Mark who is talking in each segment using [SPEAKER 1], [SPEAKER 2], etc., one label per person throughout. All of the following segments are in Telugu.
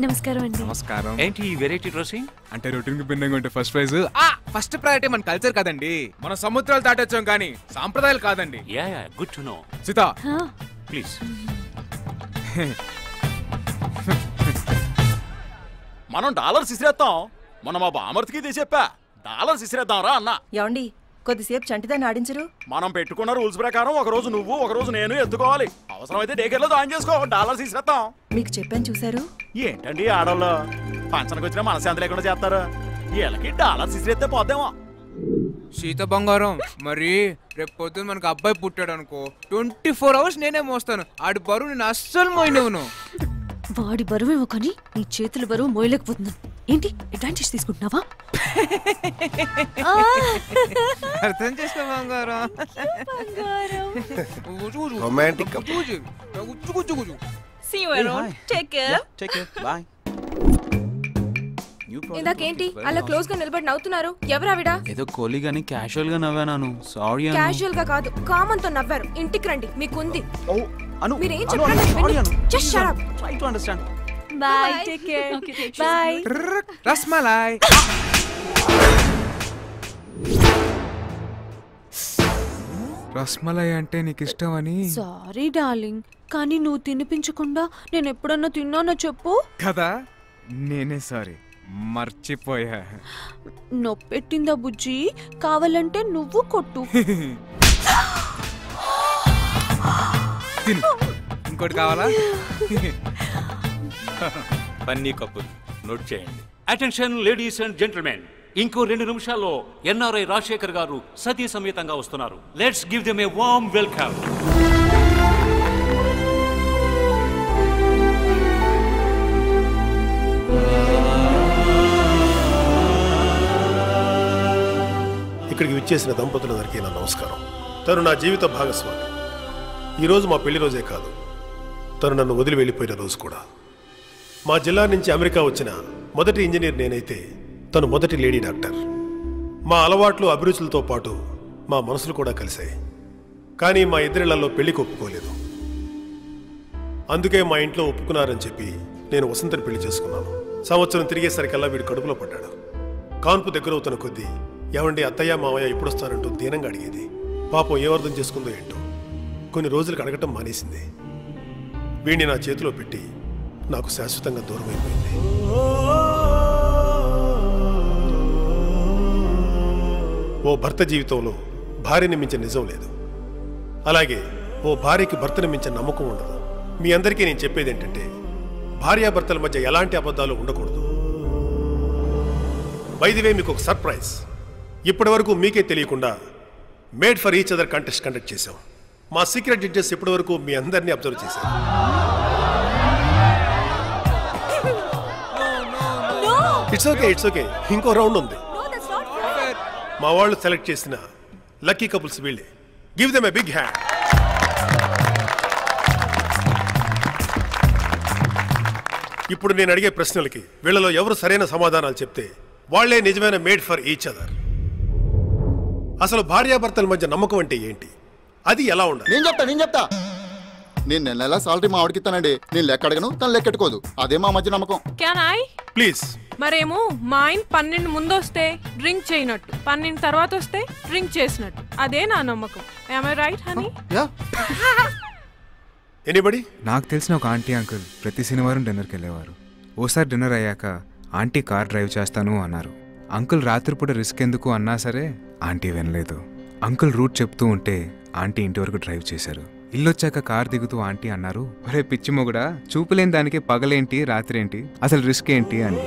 [SPEAKER 1] నమస్కారం అండి.
[SPEAKER 2] నమస్కారం.
[SPEAKER 3] ఏంటి ఈ వెరైటీ డ్రెస్సింగ్?
[SPEAKER 2] అంటే రొటీన్ కి భిన్నంగా ఉంటే ఫస్ట్ ప్రైజ్. ఫస్ట్ ప్రయారిటీ మన కల్చర్ కదండి. మన సముద్రాలు దాటొచ్చాం కానీ సాంప్రదాయాలు కాదండి.
[SPEAKER 3] Yeah yeah, good to know.
[SPEAKER 2] Sita
[SPEAKER 3] please.
[SPEAKER 4] మనం డాలర్స్ ఇసిరేస్తాం. మొన్న మా బామర్తికి ఇది చెప్పా, డాలర్స్ ఇసిరేద్దాం రా అన్న.
[SPEAKER 5] ఏమండి కొద్దిసేపు చంటిదాన్ని ఆడించరు?
[SPEAKER 4] మనం పెట్టుకున్న రూల్స్ ప్రకారం ఒక రోజు నువ్వు ఒక రోజు నేను ఎత్తుకోవాలి. అవసరమైతే డేకేర్ లో జాయిన్ చేసుకో, డాలర్స్ ఇసిరేద్దాం.
[SPEAKER 5] మీకు చెప్పాను చూసారు?
[SPEAKER 4] ఏంటండి ఆడవాళ్ళు పంచనకు వచ్చినా మనశాంతి లేకుండా చేస్తారు. వీళ్ళకి డాలర్స్ ఇసిరేస్తే పోద్దేమో.
[SPEAKER 2] సీత బంగారం, మరి రేపు పొద్దున్న మనకు అబ్బాయి పుట్టాడు అనుకో, 24 hours నేనే మోస్తాను. ఆడి బరువు నేను అస్సలు మోయనివ్వను.
[SPEAKER 1] వాడి బరువేమో కానీ నీ చేతుల బరువు మోయలేకపోతున్నాను. ఏంటి అడ్వాంటేజ్ తీసుకుంటున్నావా?
[SPEAKER 2] అర్థం చేసుకో బంగారం.
[SPEAKER 6] రొమాంటిక్
[SPEAKER 7] ఇందాకేంటి అలా క్లోజ్ గా నిలబడి నవ్వుతున్నారు? ఎవరావిడ?
[SPEAKER 8] ఏదో కోలి గాని క్యాజువల్ గా నవ్వాను. సారీ.
[SPEAKER 7] క్యాజువల్ గా కాదు, కామన్ తో నవ్వారు. ఇంటికి రండి, మీకుంది. మీరేం
[SPEAKER 2] రస్మలాయ్. రస్మలాయ్ అంటే నీకు ఇష్టం అని.
[SPEAKER 1] సారీ డార్లింగ్, కానీ నువ్వు తినిపించకుండా నేను ఎప్పుడన్నా తిన్నానో చెప్పు
[SPEAKER 2] కదా. నేనే సారీ, మర్చిపోయా.
[SPEAKER 1] నొప్పెట్టిందా బుజ్జి? కావాలంటే నువ్వు కొట్టు.
[SPEAKER 2] ఇంకోటి కావాలా?
[SPEAKER 3] పన్నీ కప్పులు నోట్ చేయండి. అటెన్షన్ లేడీస్ అండ్ జెంటిల్మెన్, ఇంకో 2 నిమిషాల్లో ఎన్ఆర్ఐ రాజశేఖర్ గారు సతీ సమేతంగా వస్తున్నారు. Let's give them a warm welcome.
[SPEAKER 6] ఇక్కడికి విచ్చేసిన దంపతులందరికీ నా నమస్కారం. తను నా జీవిత భాగస్వామి. ఈరోజు మా పెళ్లి రోజే కాదు, తను నన్ను వదిలి వెళ్ళిపోయిన రోజు కూడా. మా జిల్లా నుంచి అమెరికా వచ్చిన మొదటి ఇంజనీర్ నేనైతే తను మొదటి లేడీ డాక్టర్. మా అలవాట్లు అభిరుచులతో పాటు మా మనసులు కూడా కలిశాయి. కానీ మా ఇద్దరిళ్లలో పెళ్లికి ఒప్పుకోలేదు. అందుకే మా ఇంట్లో ఒప్పుకున్నారని చెప్పి నేను వసంతని పెళ్లి చేసుకున్నాను. సంవత్సరం తిరిగేసరికల్లా వీడు కడుపులో పడ్డాడు. కాన్పు దగ్గరవుతున్న కొద్దీ ఏమండి అత్తయ్య మావయ్య ఎప్పుడొస్తారంటూ దీనంగా అడిగేది. పాపం ఏమర్థం చేసుకుందో ఏంటో కొన్ని రోజులకు అడగటం మానేసింది. వీడిని నా చేతిలో పెట్టి నాకు శాశ్వతంగా దూరం అయిపోయింది. ఓ భర్త జీవితంలో భార్యని మించిన నిజం లేదు. అలాగే ఓ భార్యకి భర్తని మించిన నమ్మకం ఉండదు. మీ అందరికీ నేను చెప్పేది ఏంటంటే, భార్యాభర్తల మధ్య ఎలాంటి అబద్ధాలు ఉండకూడదు. బై ది వే, మీకు ఒక సర్ప్రైజ్. ఇప్పటి వరకు మీకే తెలియకుండా made for each other contest conduct చేశాం. మా సీక్రెట్ జడ్జెస్ ఇప్పటి వరకు మీ అందరినీ అబ్జర్వ్ చేశారు. It's okay, it's okay. ఇంకో రౌండ్ ఉంది. మా వాళ్ళు సెలెక్ట్ చేసిన లక్కీ కపుల్స్ వీళ్ళే. Give them a big hand. ఇప్పుడు నేను అడిగే ప్రశ్నలకి వీళ్ళలో ఎవరు సరైన సమాధానాలు చెప్తే వాళ్లే నిజమైన మేడ్ ఫర్ ఈచ్ అదర్. అసలు భార్యాభర్తల మధ్య నమ్మకం అంటే ఏంటి? అది ఎలా ఉండాలి?
[SPEAKER 9] నేను చెప్తా. నేను నెల సాలరీ మా ఆవిడకి ఇస్తానండి. నేను లెక్క అడగను, తను లెక్కెట్టుకోదు. అదే మా మధ్య నమ్మకం.
[SPEAKER 6] ప్లీజ్.
[SPEAKER 7] మరేమో మా ఆయన 12 ముందు వస్తే డ్రింక్ చేయనట్టు, 12 తర్వాత వస్తే డ్రింక్ చేసినట్టు. అదే నా నమ్మకం. Am I right, honey?
[SPEAKER 6] Anybody?
[SPEAKER 2] నాకు తెలిసిన ఒక ఆంటీ అంకుల్ ప్రతి శనివారం డిన్నర్కి వెళ్ళేవారు. ఓసారి డిన్నర్ అయ్యాక ఆంటీ కార్ డ్రైవ్ చేస్తాను అన్నారు. అంకుల్ రాత్రిపూట రిస్క్ ఎందుకు అన్నా సరే ఆంటీ వినలేదు. అంకుల్ రూట్ చెప్తూ ఉంటే ఆంటీ ఇంటి వరకు డ్రైవ్ చేశారు. ఇల్లొచ్చాక కార్ దిగుతూ ఆంటీ అన్నారు, ఒరే పిచ్చి మొగుడా, చూపులేని దానికి పగలేంటి రాత్రేంటి, అసలు రిస్క్ ఏంటి అని.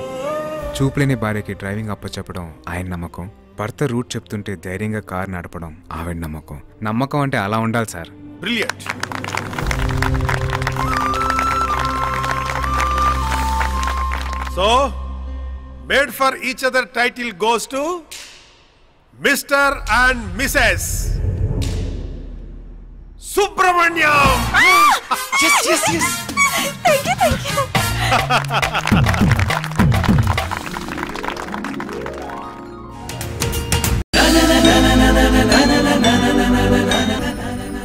[SPEAKER 2] చూపులేని భార్యకి డ్రైవింగ్ అప్పచెప్పడం ఆయన నమ్మకం. భర్త రూట్ చెప్తుంటే ధైర్యంగా కార్ నడపడం ఆవిడ నమ్మకం. నమ్మకం అంటే అలా ఉండాలి sir.
[SPEAKER 6] Brilliant. So made for each other title goes to mister and Mrs Subrahmanyam.
[SPEAKER 1] Thank you.